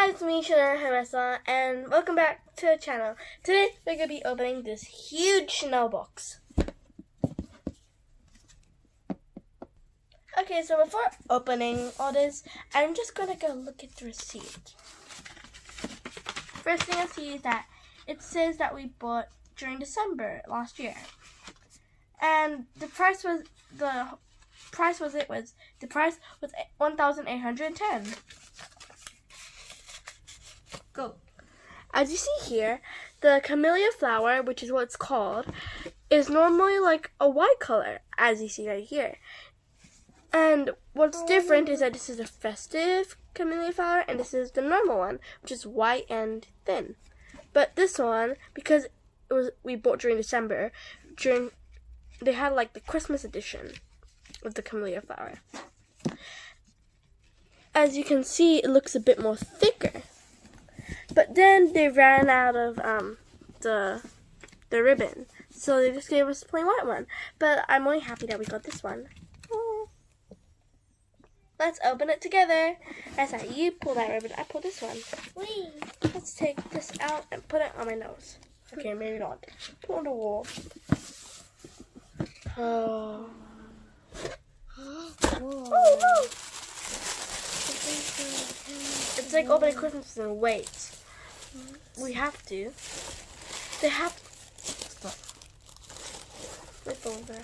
guys, it's me, Chanel, and welcome back to the channel. Today, we're going to be opening this huge Chanel box. Okay, so before opening all this, I'm just going to go look at the receipt. First thing I see is that it says that we bought during December last year. And the price was $1,810. Go. As you see here, the camellia flower, which is what it's called, is normally like a white color, as you see right here. And what's different is that this is a festive camellia flower, and this is the normal one, which is white and thin. But this one, because we bought during December, they had like the Christmas edition of the camellia flower. As you can see, it looks a bit more thicker. But then they ran out of the ribbon, so they just gave us the plain white one. But I'm only happy that we got this one. Let's open it together. That's how you pull that ribbon. I pull this one. Wait. Let's take this out and put it on my nose. Okay, maybe not. Put it on the wall. Oh. Oh no! It's like opening Christmas and wait. We have to. They have to. Stop. Flip over.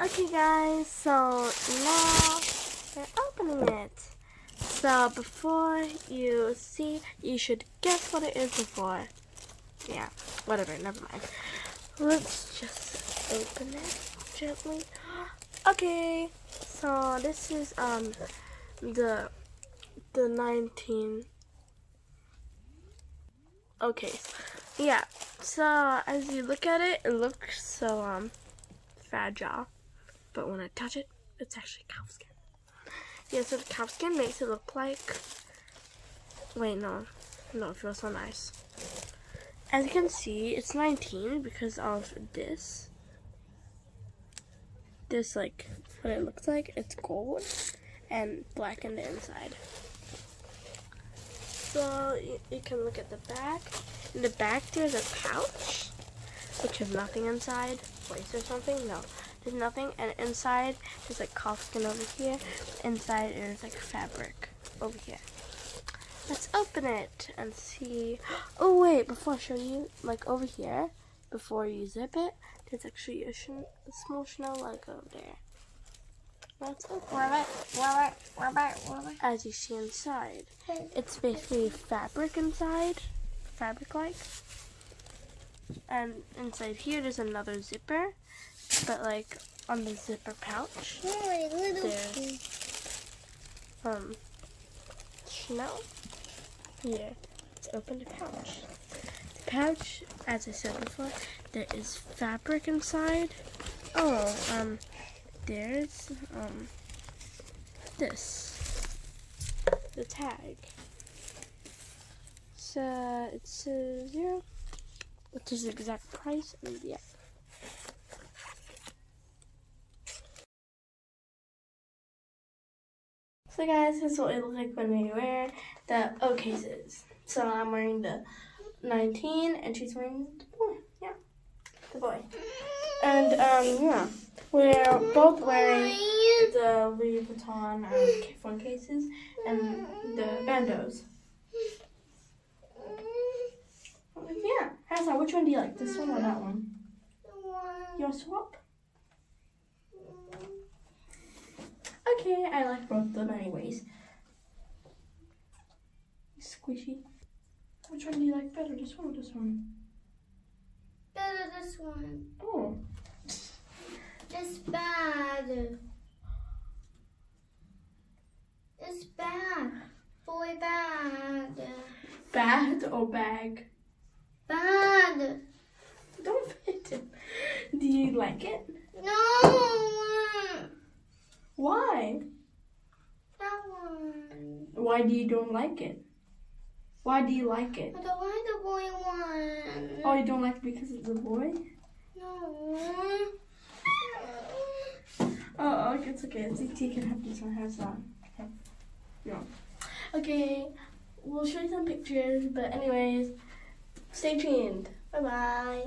Okay guys, so now we're opening it. So before you see, you should guess what it is before. Yeah, whatever, never mind. Let's just open it gently. Okay, so this is the 19 ocase. Yeah, so as you look at it, it looks so fragile, but when I touch it, it's actually cow skin. Yeah, so the cow skin makes it look like, wait, no, it feels so nice. As you can see, it's 19 because of this. This, like, what it looks like, it's gold and black in the inside. So you can look at the back. In the back there's a pouch, which has nothing inside. Lace or something? No, there's nothing. And inside there's like cow skin over here. Inside is like fabric over here. Let's open it and see. Oh wait, before I show you, like over here, before you zip it, there's actually a small Chanel logo there. Let's open it. As you see inside, it's basically fabric inside, fabric-like. And inside here, there's another zipper, but like on the zipper pouch, there's Chanel. Here, let's open the pouch. The pouch, as I said before, there is fabric inside. Oh, there's the tag. So it's 0, which is the exact price, and yeah. So guys, this is what it looks like when we wear the ocases. So I'm wearing the 19, and she's wearing the boy. Yeah, the boy. And yeah, we're both wearing the Louis Vuitton phone cases and the bandos. Yeah, Hannah, which one do you like? This one or that one? You want to swap? Okay, I like both of them anyways. Squishy. Which one do you like better, this one or this one? Better this one. Oh. It's bad. It's bad. Boy, bad. Bad or bag? Bad. Don't fit it. Do you like it? No. Why? That one. Why do you don't like it? Why do you like it? I don't like the boy one. Oh, you don't like it because it's a boy? No. Oh, it's okay. It's okay. You can have this one. Have that. Okay. No. Okay, we'll show you some pictures, but anyways, stay tuned. Bye-bye.